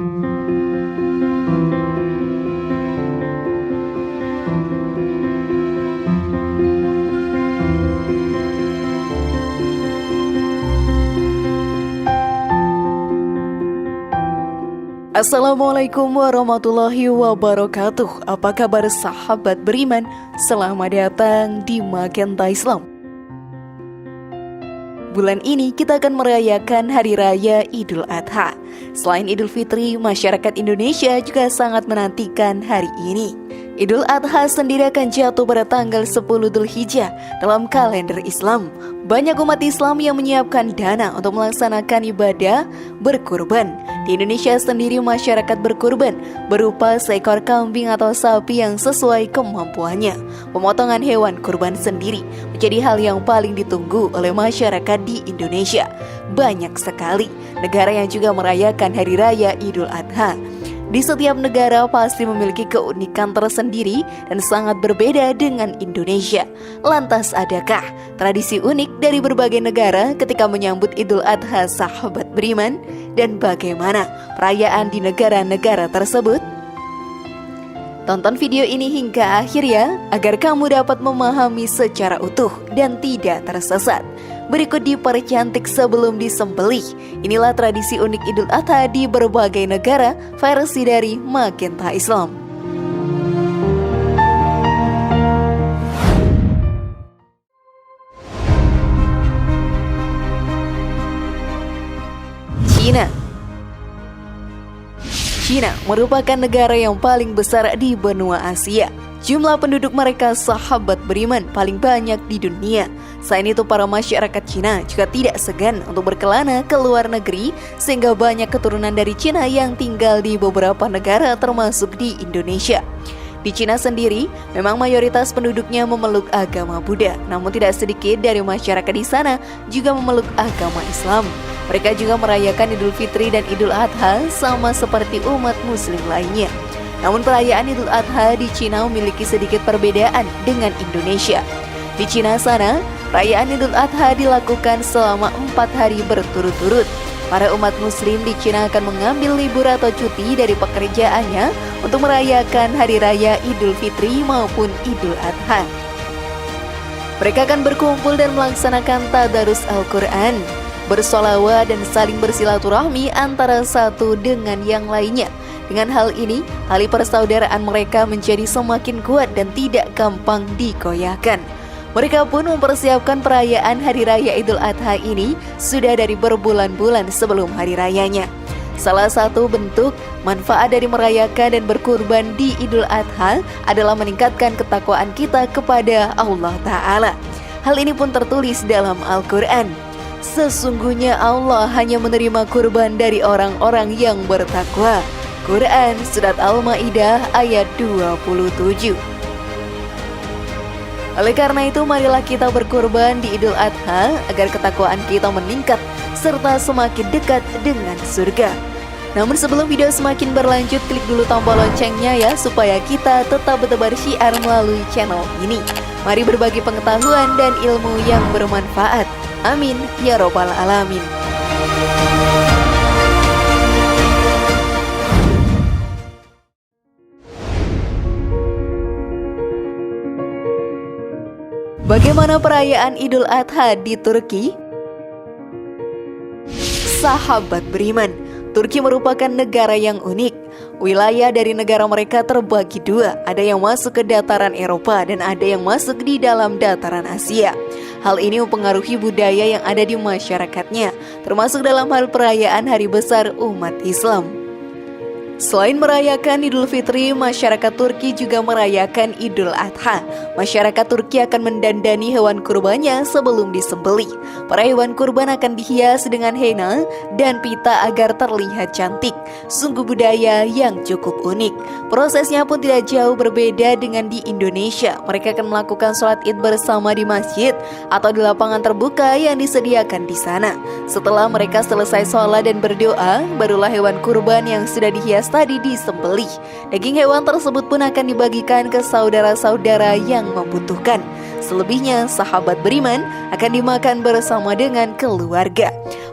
Assalamualaikum warahmatullahi wabarakatuh. Apa kabar sahabat beriman? Selamat datang di Magenta Islam. Bulan ini kita akan merayakan Hari Raya Idul Adha. Selain Idul Fitri, masyarakat Indonesia juga sangat menantikan hari ini. Idul Adha sendiri akan jatuh pada tanggal 10 Dzulhijjah dalam kalender Islam. Banyak umat Islam yang menyiapkan dana untuk melaksanakan ibadah berkurban. Di Indonesia sendiri masyarakat berkurban berupa seekor kambing atau sapi yang sesuai kemampuannya. Pemotongan hewan kurban sendiri menjadi hal yang paling ditunggu oleh masyarakat di Indonesia. Banyak sekali negara yang juga merayakan Hari Raya Idul Adha. Di setiap negara pasti memiliki keunikan tersendiri dan sangat berbeda dengan Indonesia. Lantas adakah tradisi unik dari berbagai negara ketika menyambut Idul Adha sahabat beriman? Dan bagaimana perayaan di negara-negara tersebut? Tonton video ini hingga akhir ya, agar kamu dapat memahami secara utuh dan tidak tersesat. Berikut dipercantik sebelum disembelih. Inilah tradisi unik Idul Adha di berbagai negara, versi dari Magenta Islam. Cina merupakan negara yang paling besar di benua Asia. Jumlah penduduk mereka sahabat beriman paling banyak di dunia. Selain itu para masyarakat Cina juga tidak segan untuk berkelana ke luar negeri, sehingga banyak keturunan dari Cina yang tinggal di beberapa negara termasuk di Indonesia. Di Cina sendiri, memang mayoritas penduduknya memeluk agama Buddha, namun tidak sedikit dari masyarakat di sana juga memeluk agama Islam. Mereka juga merayakan Idul Fitri dan Idul Adha sama seperti umat muslim lainnya. Namun perayaan Idul Adha di Cina memiliki sedikit perbedaan dengan Indonesia. Di Cina sana, perayaan Idul Adha dilakukan selama 4 hari berturut-turut. Para umat muslim di Cina akan mengambil libur atau cuti dari pekerjaannya untuk merayakan Hari Raya Idul Fitri maupun Idul Adha. Mereka akan berkumpul dan melaksanakan tadarus Al-Quran, bersolawat dan saling bersilaturahmi antara satu dengan yang lainnya. Dengan hal ini, tali persaudaraan mereka menjadi semakin kuat dan tidak gampang dikoyahkan. Mereka pun mempersiapkan perayaan Hari Raya Idul Adha ini sudah dari berbulan-bulan sebelum hari rayanya. Salah satu bentuk manfaat dari merayakan dan berkurban di Idul Adha adalah meningkatkan ketakwaan kita kepada Allah Ta'ala. Hal ini pun tertulis dalam Al-Quran. Sesungguhnya Allah hanya menerima kurban dari orang-orang yang bertakwa. Quran Surat Al-Ma'idah ayat 27. Oleh karena itu, marilah kita berkurban di Idul Adha agar ketakwaan kita meningkat serta semakin dekat dengan surga. Namun sebelum video semakin berlanjut, klik dulu tombol loncengnya ya, supaya kita tetap bertebar syiar melalui channel ini. Mari berbagi pengetahuan dan ilmu yang bermanfaat. Amin ya robbal alamin. Bagaimana perayaan Idul Adha di Turki? Sahabat beriman, Turki merupakan negara yang unik. Wilayah dari negara mereka terbagi dua, ada yang masuk ke dataran Eropa dan ada yang masuk di dalam dataran Asia. Hal ini mempengaruhi budaya yang ada di masyarakatnya, termasuk dalam hal perayaan hari besar umat Islam. Selain merayakan Idul Fitri, masyarakat Turki juga merayakan Idul Adha. Masyarakat Turki akan mendandani hewan kurbannya sebelum disembelih. Para hewan kurban akan dihias dengan henna dan pita agar terlihat cantik. Sungguh budaya yang cukup unik. Prosesnya pun tidak jauh berbeda dengan di Indonesia. Mereka akan melakukan sholat id bersama di masjid atau di lapangan terbuka yang disediakan di sana. Setelah mereka selesai sholat dan berdoa, barulah hewan kurban yang sudah dihias tadi disembelih. Daging hewan tersebut pun akan dibagikan ke saudara-saudara yang membutuhkan. Selebihnya, sahabat beriman, akan dimakan bersama dengan keluarga.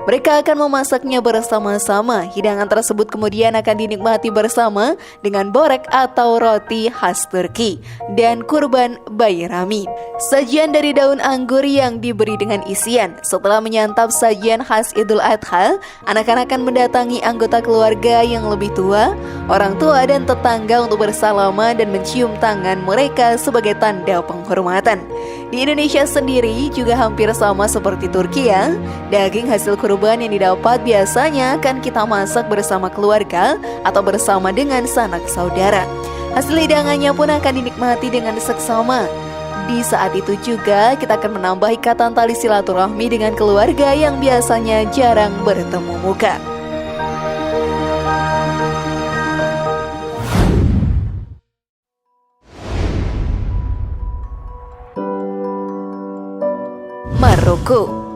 Mereka akan memasaknya bersama-sama. Hidangan tersebut kemudian akan dinikmati bersama dengan borek atau roti khas Turki dan kurban bayrami. Sajian dari daun anggur yang diberi dengan isian. Setelah menyantap sajian khas Idul Adha, anak-anak akan mendatangi anggota keluarga yang lebih tua, orang tua dan tetangga untuk bersalaman dan mencium tangan mereka sebagai tanda penghormatan. Di Indonesia sendiri juga hampir sama seperti Turki ya. Daging hasil kurban yang didapat biasanya akan kita masak bersama keluarga atau bersama dengan sanak saudara. Hasil hidangannya pun akan dinikmati dengan seksama. Di saat itu juga kita akan menambah ikatan tali silaturahmi dengan keluarga yang biasanya jarang bertemu muka. Maroko.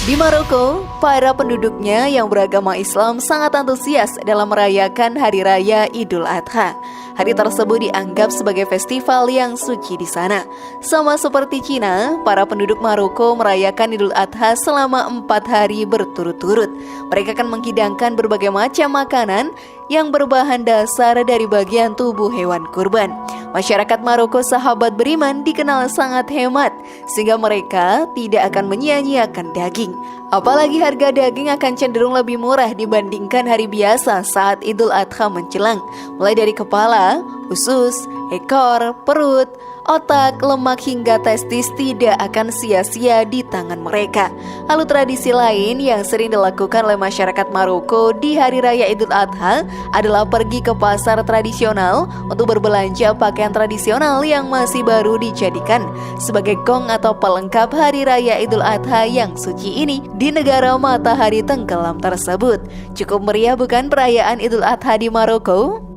Di Maroko, para penduduknya yang beragama Islam sangat antusias dalam merayakan Hari Raya Idul Adha. Hari tersebut dianggap sebagai festival yang suci di sana. Sama seperti Cina, para penduduk Maroko merayakan Idul Adha selama 4 hari berturut-turut. Mereka akan menghidangkan berbagai macam makanan yang berbahan dasar dari bagian tubuh hewan kurban. Masyarakat Maroko sahabat beriman dikenal sangat hemat, sehingga mereka tidak akan menyia-nyiakan daging. Apalagi harga daging akan cenderung lebih murah dibandingkan hari biasa saat Idul Adha menjelang. Mulai dari kepala, usus, ekor, perut, otak, lemak hingga testis tidak akan sia-sia di tangan mereka. Lalu tradisi lain yang sering dilakukan oleh masyarakat Maroko di Hari Raya Idul Adha adalah pergi ke pasar tradisional untuk berbelanja pakaian tradisional yang masih baru dijadikan sebagai gong atau pelengkap Hari Raya Idul Adha yang suci ini di negara matahari tenggelam tersebut. Cukup meriah bukan perayaan Idul Adha di Maroko?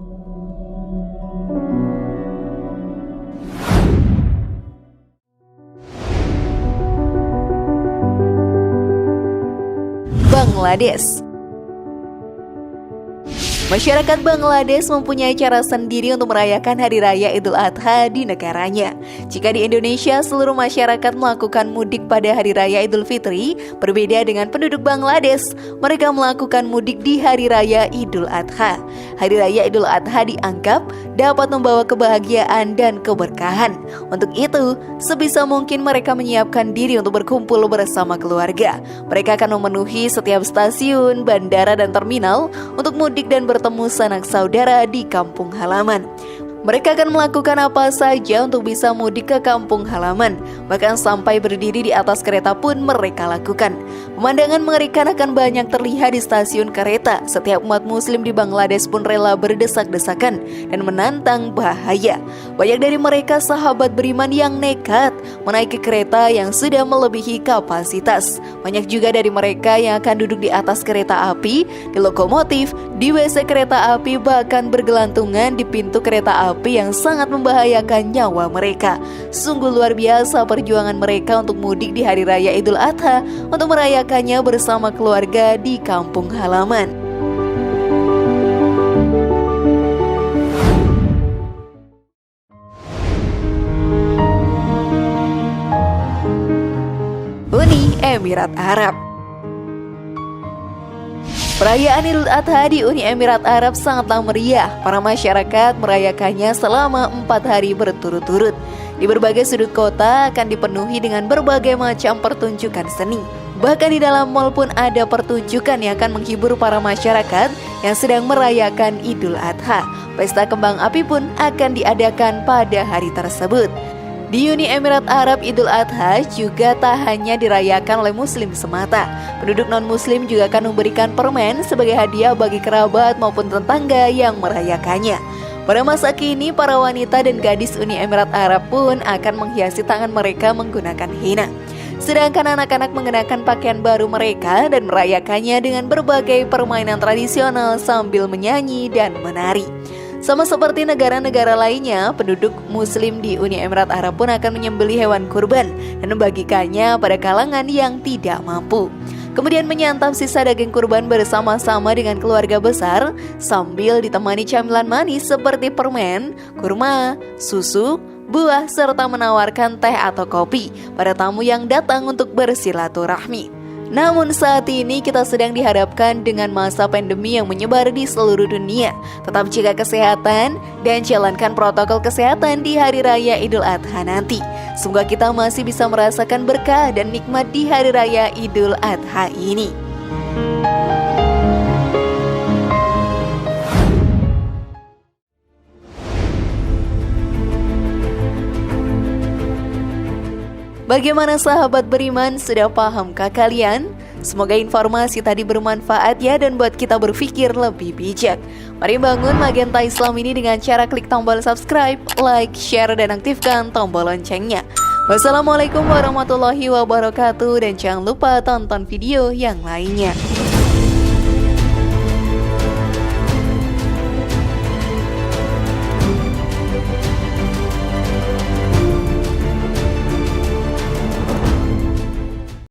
Bangladesh. Masyarakat Bangladesh mempunyai cara sendiri untuk merayakan Hari Raya Idul Adha di negaranya. Jika di Indonesia seluruh masyarakat melakukan mudik pada Hari Raya Idul Fitri, berbeda dengan penduduk Bangladesh, mereka melakukan mudik di Hari Raya Idul Adha. Hari Raya Idul Adha dianggap dapat membawa kebahagiaan dan keberkahan. Untuk itu, sebisa mungkin mereka menyiapkan diri untuk berkumpul bersama keluarga. Mereka akan memenuhi setiap stasiun, bandara, dan terminal untuk mudik dan bertemu sanak saudara di kampung halaman. Mereka akan melakukan apa saja untuk bisa mudik ke kampung halaman, bahkan sampai berdiri di atas kereta pun mereka lakukan. Pemandangan mengerikan akan banyak terlihat di stasiun kereta. Setiap umat muslim di Bangladesh pun rela berdesak-desakan dan menantang bahaya. Banyak dari mereka sahabat beriman yang nekat menaiki kereta yang sudah melebihi kapasitas. Banyak juga dari mereka yang akan duduk di atas kereta api, di lokomotif, di WC kereta api, bahkan bergelantungan di pintu kereta api yang sangat membahayakan nyawa mereka. Sungguh luar biasa perjuangan mereka untuk mudik di Hari Raya Idul Adha untuk merayakannya bersama keluarga di kampung halaman. Uni Emirat Arab. Perayaan Idul Adha di Uni Emirat Arab sangatlah meriah. Para masyarakat merayakannya selama 4 hari berturut-turut. Di berbagai sudut kota akan dipenuhi dengan berbagai macam pertunjukan seni. Bahkan di dalam mal pun ada pertunjukan yang akan menghibur para masyarakat yang sedang merayakan Idul Adha. Pesta kembang api pun akan diadakan pada hari tersebut. Di Uni Emirat Arab, Idul Adha juga tak hanya dirayakan oleh muslim semata. Penduduk non-muslim juga akan memberikan permen sebagai hadiah bagi kerabat maupun tetangga yang merayakannya. Pada masa kini, para wanita dan gadis Uni Emirat Arab pun akan menghiasi tangan mereka menggunakan henna. Sedangkan anak-anak mengenakan pakaian baru mereka dan merayakannya dengan berbagai permainan tradisional sambil menyanyi dan menari. Sama seperti negara-negara lainnya, penduduk muslim di Uni Emirat Arab pun akan menyembelih hewan kurban dan membagikannya pada kalangan yang tidak mampu. Kemudian menyantap sisa daging kurban bersama-sama dengan keluarga besar sambil ditemani camilan manis seperti permen, kurma, susu, buah, serta menawarkan teh atau kopi pada tamu yang datang untuk bersilaturahmi. Namun saat ini kita sedang dihadapkan dengan masa pandemi yang menyebar di seluruh dunia. Tetap jaga kesehatan dan jalankan protokol kesehatan di Hari Raya Idul Adha nanti. Semoga kita masih bisa merasakan berkah dan nikmat di Hari Raya Idul Adha ini. Bagaimana sahabat beriman, sudah pahamkah kalian? Semoga informasi tadi bermanfaat ya dan buat kita berpikir lebih bijak. Mari bangun Magenta Islam ini dengan cara klik tombol subscribe, like, share, dan aktifkan tombol loncengnya. Wassalamualaikum warahmatullahi wabarakatuh dan jangan lupa tonton video yang lainnya.